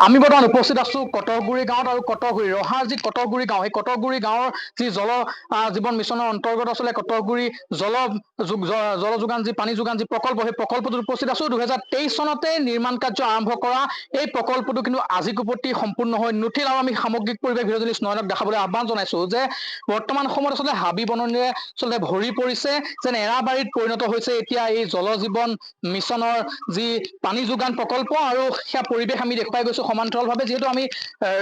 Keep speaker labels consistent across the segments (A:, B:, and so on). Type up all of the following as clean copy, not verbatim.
A: আমি বৰ্তমান উপস্থিত আছো কটকগুৰি গাঁৱত আৰু কটকগুৰি ৰহাৰ যি কটকগুৰি গাঁও সেই কটকগুৰি গাঁৱৰ যি জল জীৱন মিছনৰ অন্তৰ্গত আছিলে কটকগুৰি জল যোগান যি পানী যোগান যি প্ৰকল্প সেই প্ৰকল্পটোত উপস্থিত আছো 2023 চনতে নিৰ্মাণ কাৰ্য আৰম্ভ কৰা এই প্ৰকল্পটো কিন্তু আজিকো প্ৰতি সম্পূৰ্ণ হৈ নুঠিল আৰু আমি সামগ্ৰিক পৰিৱেশ ভিডিঅ' নয়নক দেখাবলৈ আহ্বান জনাইছো যে বৰ্তমান সময়ত আচলতে হাবি বননিৰে আচলতে ভৰি পৰিছে যেন এৰাবাৰীত পৰিণত হৈছে এতিয়া এই জল জীৱন মিছনৰ যি পানী যোগান প্ৰকল্প আৰু সেয়া পৰিৱেশ আমি দেখুৱাই গৈছো সমান্তৰালভাৱে যিহেতু আমি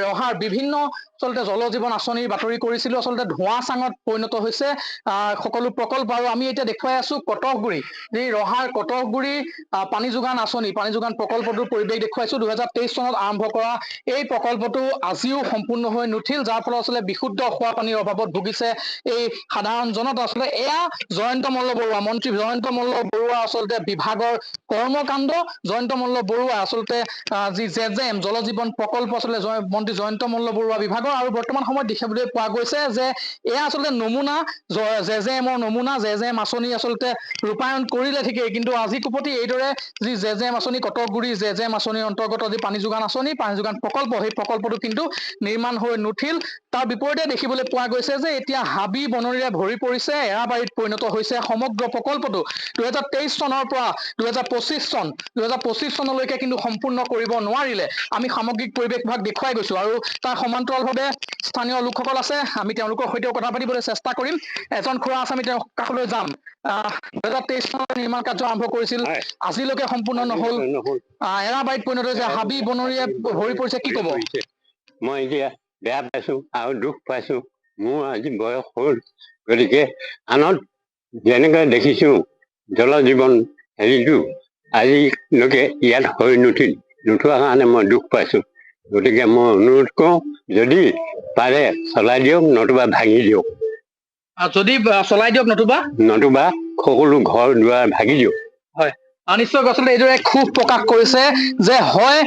A: ৰহাৰ বিভিন্ন আচলতে জল জীৱন আঁচনিৰ বাতৰি কৰিছিলো আচলতে ধোঁৱা চাঙত পৰিণত হৈছে সকলো প্ৰকল্প আৰু আমি এতিয়া দেখুৱাই আছো কটকগুৰি যি ৰহাৰ কটকগুৰি পানী যোগান আঁচনি পানী যোগান প্ৰকল্পটোৰ পৰিৱেশ দেখুৱাইছো 2023 চনত আৰম্ভ কৰা এই প্ৰকল্পটো আজিও সম্পূৰ্ণ হৈ নুঠিল যাৰ ফলত আচলতে বিশুদ্ধ খোৱা পানীৰ অভাৱত ভুগিছে এই সাধাৰণ জনতা আচলতে এয়া জয়ন্ত মল্ল বৰুৱা মন্ত্ৰী জয়ন্ত মল্ল বৰুৱা আচলতে বিভাগৰ কৰ্মকাণ্ড জয়ন্ত মল্ল বৰুৱা আচলতে যি জেজেম জল জীৱন প্ৰকল্প আচলতে মন্ত্ৰী জয়ন্ত মল্ল বৰুৱা বিভাগৰ আৰু বৰ্তমান সময়ত দেখিবলৈ পোৱা গৈছে যে এয়া আচলতে নমুনা জেজেমৰ নমুনা জেজেম আঁচনি আচলতে ৰূপায়ণ কৰিলে ঠিকেই কিন্তু আজি কোপতি এইদৰে যি জেজেম আঁচনি কটকগুৰি জেজেম আঁচনিৰ অন্তৰ্গত যি পানী যোগান আঁচনি পানী যোগান প্ৰকল্প সেই প্ৰকল্পটো কিন্তু নিৰ্মাণ হৈ নুঠিল তাৰ বিপৰীতে দেখিবলৈ পোৱা গৈছে যে এতিয়া হাবি বননিৰে ভৰি পৰিছে এৰাবাৰীত পৰিণত হৈছে সমগ্ৰ প্ৰকল্পটো 2023 চনৰ পৰা 2025 চনলৈকে কিন্তু সম্পূৰ্ণ কৰিব নোৱাৰিলে আমি সামগ্ৰিক পৰিৱেশ ভাগ দেখুৱাই গৈছো আৰু তাৰ সমান্তৰালভাৱে স্থানীয় লোকসকল আছে আমি তেওঁলোকৰ সৈতেও কথা পাতিবলৈ চেষ্টা কৰিম এজন খুৰা আছে আমি তেওঁৰ কাষলৈ যাম 2023 চনত নিৰ্মাণ কাৰ্য আৰম্ভ কৰিছিল আজিলৈকে সম্পূৰ্ণ নহল এৰাবাৰীত পৰিণত হৈছে হাবি বননিৰে ভৰি পৰিছে কি কব
B: মই এতিয়া বেয়া পাইছো আৰু দুখ পাইছো মোৰ আজি বয়স হ'ল গতিকে আনত যেনেকৈ দেখিছো জল জীৱন হেৰিটো আজিলৈকে ইয়াত হৈ নুঠোৱা কাৰণে মই দুখ পাইছো গতিকে মই অনুৰোধ কৰোঁ যদি পাৰে চলাই দিয়ক নতুবা ভাঙি দিয়ক
A: যদি চলাই দিয়ক
B: নতুবা সকলো ঘৰ দুৱাৰ ভাঙি দিয়ক
A: হয় নিশ্চয় আচলতে এইদৰে ক্ষোভ প্ৰকাশ কৰিছে যে হয়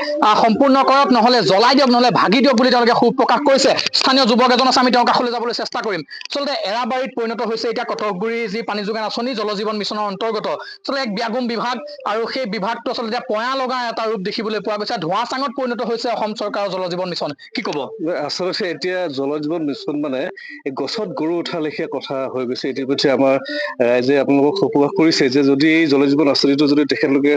A: সম্পূৰ্ণ কৰক নহলে জ্বলাই দিয়ক নহলে ভাগি দিয়ক বুলি তেওঁলোকে ক্ষোভ প্ৰকাশ কৰিছে স্থানীয় যুৱক এজন আছে আমি তেওঁৰ কাষলৈ যাবলৈ চেষ্টা কৰিম আচলতে এৰাবাৰীত পৰিণত হৈছে এতিয়া কটকগুৰি যি পানী যোগান আঁচনি জল জীৱন মিছনৰ অন্তৰ্গত আচলতে এক ব্যাগুম বিভাগ আৰু সেই বিভাগটো আচলতে এতিয়া পয়া লগা এটা ৰূপ দেখিবলৈ পোৱা গৈছে ধোঁৱা চাঙত পৰিণত হৈছে অসম চৰকাৰৰ জল জীৱন মিছন কি কব
C: আচলতে এতিয়া জল জীৱন মিছন মানে গছত গৰু উঠা লেখীয়া কথা হৈ গৈছে ইতিমধ্যে আমাৰ ৰাইজে আপোনালোকক প্ৰকাশ কৰিছে যে যদি এই জল জীৱন আঁচনিটো যদি তেখেতলোকে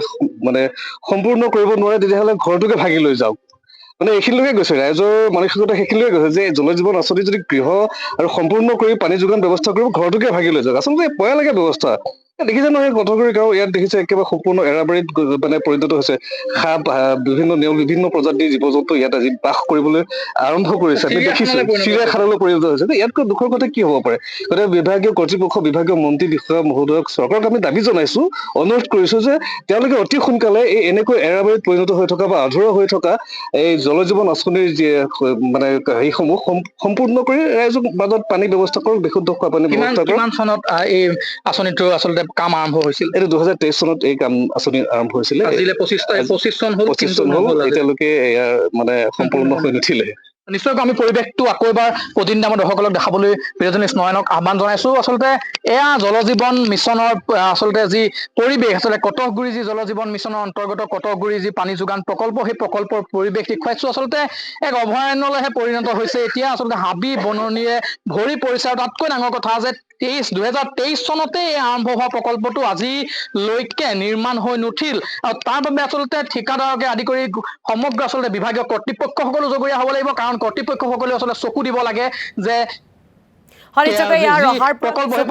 C: মানে সম্পূৰ্ণ কৰিব নোৱাৰে তেতিয়াহ'লে ঘৰটোকে ভাগি লৈ যাওক মানে এইখিনিলৈকে গৈছে ৰাইজৰ মানসিকতা সেইখিনিলৈকে গৈছে যে জল জীৱন আঁচনি যদি গৃহ আৰু সম্পূৰ্ণ কৰি পানী যোগান ব্যৱস্থা কৰিব ঘৰটোকে ভাগি লৈ যাওক আচলতে পয়া লাগে ব্যৱস্থা দেখিছে নহয় কটকগুৰি গাঁও ইয়াত দেখিছে একেবাৰে সম্পূৰ্ণ এৰাবাৰীত মানে পৰিণত হৈছে সাপ বিভিন্ন প্ৰজাতিৰ জীৱ জন্তু ইয়াত আজি বাস কৰিবলৈ আৰম্ভ কৰিছে আমি দেখিছো চিৰিয়াখানালৈ পৰিণত হৈছে ইয়াতকৈ দুখৰ কথা কি হ'ব পাৰে গতিকে বিভাগীয় কৰ্তৃপক্ষ বিভাগীয় মন্ত্ৰী বিষয়া মহোদয়ক চৰকাৰক আমি দাবী জনাইছো অনুৰোধ কৰিছো যে তেওঁলোকে অতি সোনকালে এই এনেকৈ এৰাবাৰীত পৰিণত হৈ থকা বা আধৰুৱা হৈ থকা এই জল জীৱন আঁচনিৰ যি মানে সেইসমূহ সম্পূৰ্ণ কৰি ৰাইজৰ মাজত পানী ব্যৱস্থা কৰক বিশুদ্ধ খোৱা পানী ব্যৱস্থা কৰক
A: কিমান চনত এই আঁচনিটো আচলতে কাম আৰম্ভ হৈছিল
C: এইটো 2023 চনত এই কাম আঁচনি আৰম্ভ হৈছিলে
A: 25 চন
C: হল এতিয়ালৈকে ইয়াৰ মানে সম্পূৰ্ণ হৈ নুঠিলে
A: নিশ্চয়কৈ আমি পৰিৱেশটো আকৌ এবাৰ প্ৰতিনিধি আমাৰ দৰ্শকসকলক দেখাবলৈ প্ৰিয়জনীশ নয়নক আহ্বান জনাইছো আচলতে এয়া জল জীৱন মিছনৰ আচলতে যি পৰিৱেশ আচলতে কটকগুৰি যি জল জীৱন মিছনৰ অন্তৰ্গত কটকগুৰি যি পানী যোগান প্ৰকল্প সেই প্ৰকল্পৰ পৰিৱেশ দেখুৱাইছো আচলতে এক অভয়াৰণ্যলৈহে পৰিণত হৈছে এতিয়া আচলতে হাবি বননিৰে ভৰি পৰিছে আৰু তাতকৈ ডাঙৰ কথা যে 2023 চনতে এই আৰম্ভ হোৱা প্ৰকল্পটো আজিলৈকে নিৰ্মাণ হৈ নুঠিল আৰু তাৰ বাবে আচলতে ঠিকাদাৰকে আদি কৰি সমগ্ৰ আচলতে বিভাগীয় কৰ্তৃপক্ষসকলো জগৰীয়া হ'ব লাগিব কাৰণ কৰ্তৃপক্ষসকলেও আচলতে চকু দিব লাগে যে
D: ইয়াৰ ৰহাৰ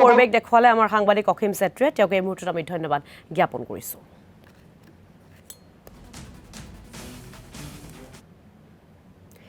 D: পৰিৱেশ দেখুৱালে আমাৰ সাংবাদিক অসীম চেত্ৰীয়ে তেওঁক এই মুহূৰ্তত আমি ধন্যবাদ জ্ঞাপন কৰিছো।